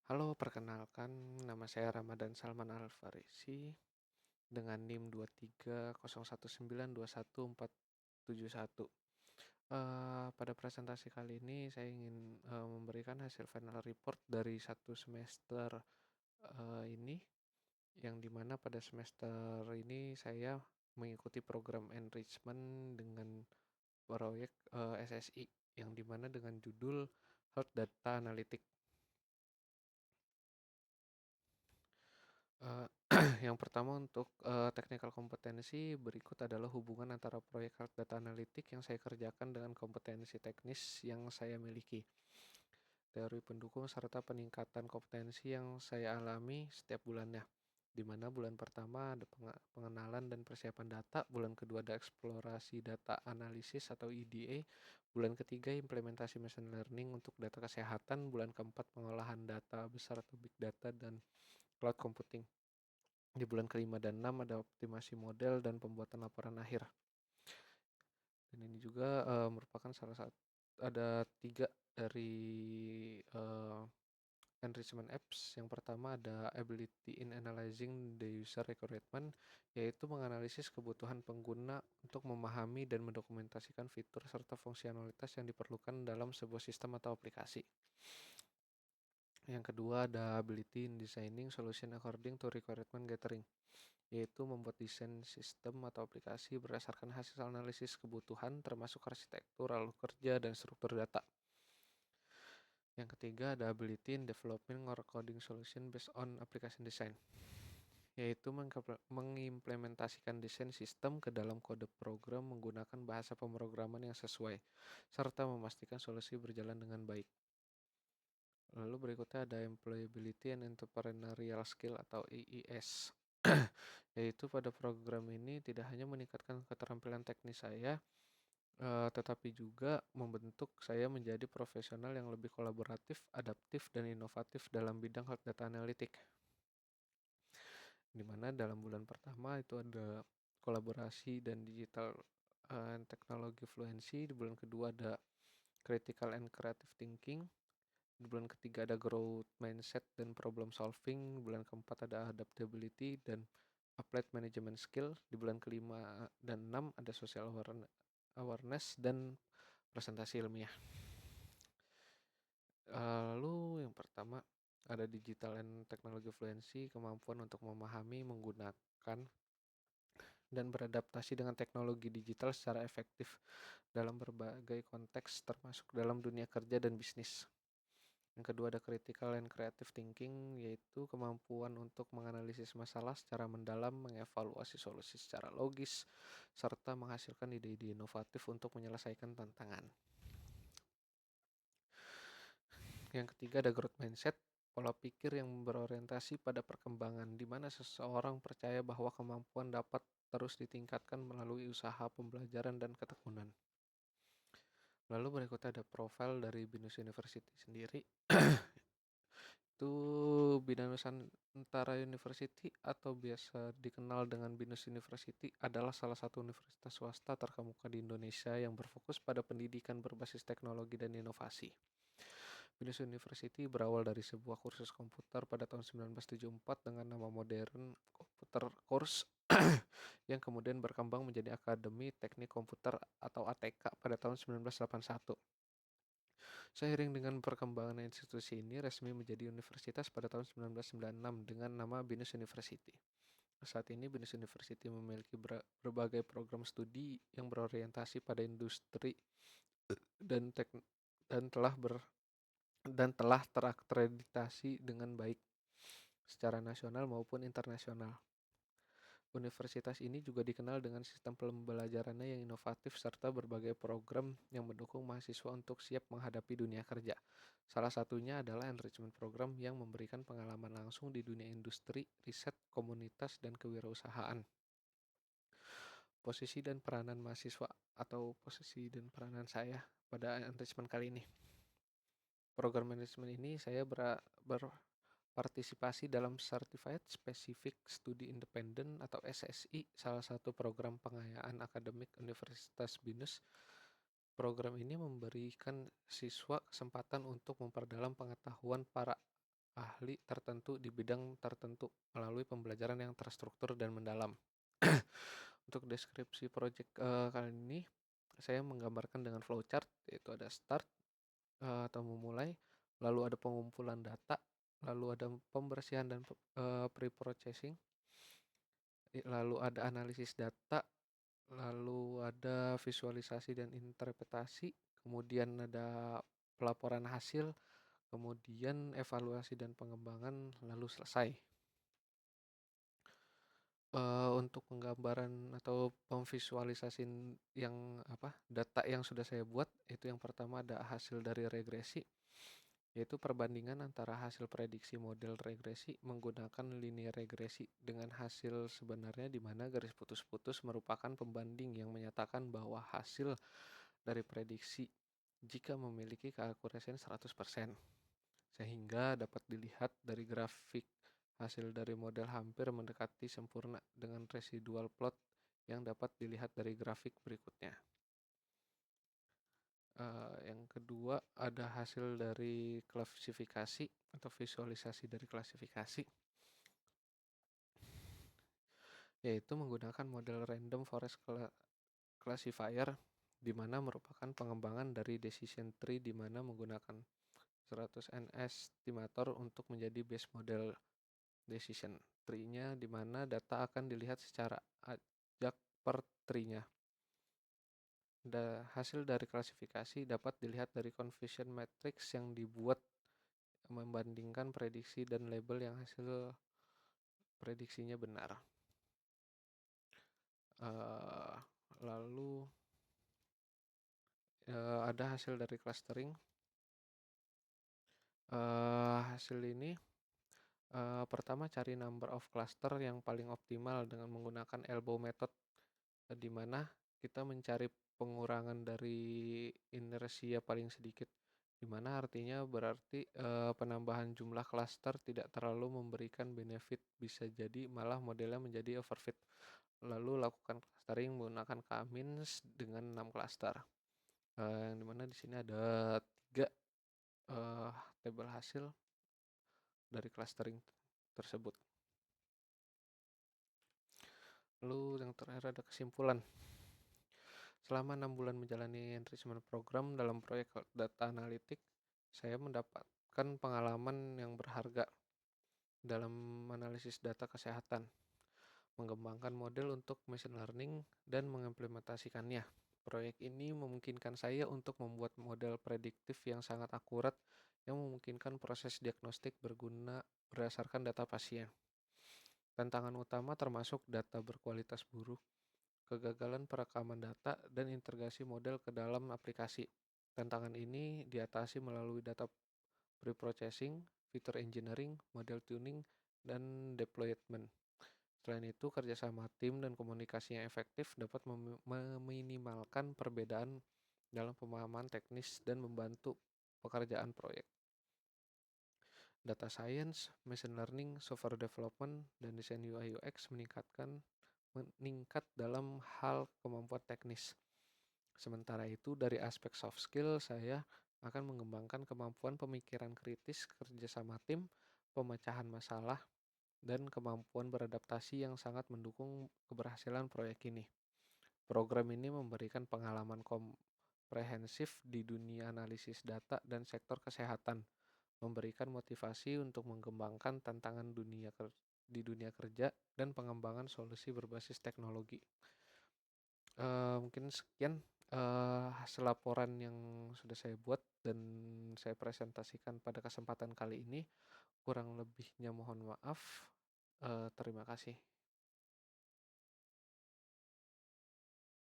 Halo, perkenalkan nama saya Ramadan Salman Al-Farisi dengan NIM 2301921471. Pada presentasi kali ini saya ingin memberikan hasil final report dari satu semester ini, yang dimana pada semester ini saya mengikuti program enrichment dengan proyek SSI, yang dimana dengan judul Health Data Analytics. Eh, yang pertama untuk technical kompetensi berikut adalah hubungan antara proyek Health Data Analytics yang saya kerjakan dengan kompetensi teknis yang saya miliki. Teori pendukung serta peningkatan kompetensi yang saya alami setiap bulannya. Di mana bulan pertama ada pengenalan dan persiapan data, bulan kedua ada eksplorasi data analisis atau EDA, bulan ketiga implementasi machine learning untuk data kesehatan, bulan keempat pengolahan data besar atau big data dan cloud computing. Di bulan kelima dan enam ada optimasi model dan pembuatan laporan akhir. Dan ini juga merupakan salah satu, ada tiga dari enrichment apps. Yang pertama ada ability in analyzing the user requirement, yaitu menganalisis kebutuhan pengguna untuk memahami dan mendokumentasikan fitur serta fungsionalitas yang diperlukan dalam sebuah sistem atau aplikasi. Yang kedua ada ability in designing solution according to requirement gathering, yaitu membuat desain sistem atau aplikasi berdasarkan hasil analisis kebutuhan termasuk arsitektur, alur kerja, dan struktur data. Yang ketiga ada ability in developing or coding solution based on application design, yaitu mengimplementasikan desain sistem ke dalam kode program menggunakan bahasa pemrograman yang sesuai, serta memastikan solusi berjalan dengan baik. Lalu berikutnya ada Employability and Entrepreneurial Skill atau EES. Yaitu pada program ini tidak hanya meningkatkan keterampilan teknis saya, tetapi juga membentuk saya menjadi profesional yang lebih kolaboratif, adaptif, dan inovatif dalam bidang hard data analytics. Di mana dalam bulan pertama itu ada kolaborasi dan digital teknologi fluency, di bulan kedua ada critical and creative thinking, di bulan ketiga ada growth mindset dan problem solving, di bulan keempat ada adaptability dan applied management skill, di bulan kelima dan enam ada social awareness dan presentasi ilmiah. Lalu yang pertama ada digital and technology fluency, kemampuan untuk memahami, menggunakan, dan beradaptasi dengan teknologi digital secara efektif dalam berbagai konteks termasuk dalam dunia kerja dan bisnis. Yang kedua ada critical and creative thinking, yaitu kemampuan untuk menganalisis masalah secara mendalam, mengevaluasi solusi secara logis, serta menghasilkan ide-ide inovatif untuk menyelesaikan tantangan. Yang ketiga ada growth mindset, pola pikir yang berorientasi pada perkembangan, di mana seseorang percaya bahwa kemampuan dapat terus ditingkatkan melalui usaha, pembelajaran, dan ketekunan. Lalu berikutnya ada profil dari BINUS University sendiri. Itu Bina Nusantara University atau biasa dikenal dengan BINUS University adalah salah satu universitas swasta terkemuka di Indonesia yang berfokus pada pendidikan berbasis teknologi dan inovasi. BINUS University berawal dari sebuah kursus komputer pada tahun 1974 dengan nama modern Computer Course yang kemudian berkembang menjadi Akademi Teknik Komputer atau ATK pada tahun 1981. Seiring dengan perkembangan institusi ini resmi menjadi universitas pada tahun 1996 dengan nama BINUS University. Saat ini BINUS University memiliki berbagai program studi yang berorientasi pada industri dan dan telah terakreditasi dengan baik secara nasional maupun internasional. Universitas ini juga dikenal dengan sistem pembelajarannya yang inovatif serta berbagai program yang mendukung mahasiswa untuk siap menghadapi dunia kerja. Salah satunya adalah enrichment program yang memberikan pengalaman langsung di dunia industri, riset, komunitas, dan kewirausahaan. Posisi dan peranan mahasiswa atau posisi dan peranan saya pada enrichment kali ini. Program enrichment ini saya partisipasi dalam Certified Specific Study Independent atau SSI, salah satu program pengayaan akademik Universitas BINUS Program ini memberikan siswa kesempatan untuk memperdalam pengetahuan para ahli tertentu di bidang tertentu melalui pembelajaran yang terstruktur dan mendalam. Untuk deskripsi proyek kali ini, saya menggambarkan dengan flowchart, yaitu ada start atau memulai, lalu ada pengumpulan data, lalu ada pembersihan dan pre-processing, lalu ada analisis data, lalu ada visualisasi dan interpretasi, kemudian ada pelaporan hasil, kemudian evaluasi dan pengembangan, lalu selesai. Untuk penggambaran atau pemvisualisasiin data yang sudah saya buat, itu yang pertama ada hasil dari regresi, yaitu perbandingan antara hasil prediksi model regresi menggunakan linear regresi dengan hasil sebenarnya, di mana garis putus-putus merupakan pembanding yang menyatakan bahwa hasil dari prediksi jika memiliki keakurasian 100%, sehingga dapat dilihat dari grafik hasil dari model hampir mendekati sempurna dengan residual plot yang dapat dilihat dari grafik berikutnya. Yang kedua ada hasil dari klasifikasi atau visualisasi dari klasifikasi, yaitu menggunakan model random forest classifier, di mana merupakan pengembangan dari decision tree, di mana menggunakan 100n estimator untuk menjadi base model decision tree-nya, di mana data akan dilihat secara acak per tree-nya. Hasil dari klasifikasi dapat dilihat dari confusion matrix yang dibuat membandingkan prediksi dan label yang hasil prediksinya benar. Lalu ada hasil dari clustering. Hasil ini pertama cari number of cluster yang paling optimal dengan menggunakan elbow method, di mana kita mencari pengurangan dari inersia paling sedikit, di mana artinya berarti penambahan jumlah cluster tidak terlalu memberikan benefit, bisa jadi malah modelnya menjadi overfit. Lalu lakukan clustering menggunakan k-means dengan 6 cluster, yang dimana di sini ada 3 tabel hasil dari clustering tersebut. Lalu yang terakhir ada kesimpulan. Selama 6 bulan menjalani enrichment program dalam proyek data analitik, saya mendapatkan pengalaman yang berharga dalam analisis data kesehatan, mengembangkan model untuk machine learning, dan mengimplementasikannya. Proyek ini memungkinkan saya untuk membuat model prediktif yang sangat akurat yang memungkinkan proses diagnostik berguna berdasarkan data pasien. Tantangan utama termasuk data berkualitas buruk, kegagalan perekaman data, dan integrasi model ke dalam aplikasi. Tantangan ini diatasi melalui data pre-processing, feature engineering, model tuning, dan deployment. Selain itu, kerjasama tim dan komunikasi yang efektif dapat meminimalkan perbedaan dalam pemahaman teknis dan membantu pekerjaan proyek. Data science, machine learning, software development, dan desain UI UX meningkat dalam hal kemampuan teknis. Sementara itu, dari aspek soft skill, saya akan mengembangkan kemampuan pemikiran kritis, kerjasama tim, pemecahan masalah, dan kemampuan beradaptasi yang sangat mendukung keberhasilan proyek ini. Program ini memberikan pengalaman komprehensif di dunia analisis data dan sektor kesehatan, memberikan motivasi untuk mengembangkan tantangan di dunia kerja dan pengembangan solusi berbasis teknologi. Mungkin sekian hasil laporan yang sudah saya buat dan saya presentasikan pada kesempatan kali ini. Kurang lebihnya mohon maaf. Terima kasih.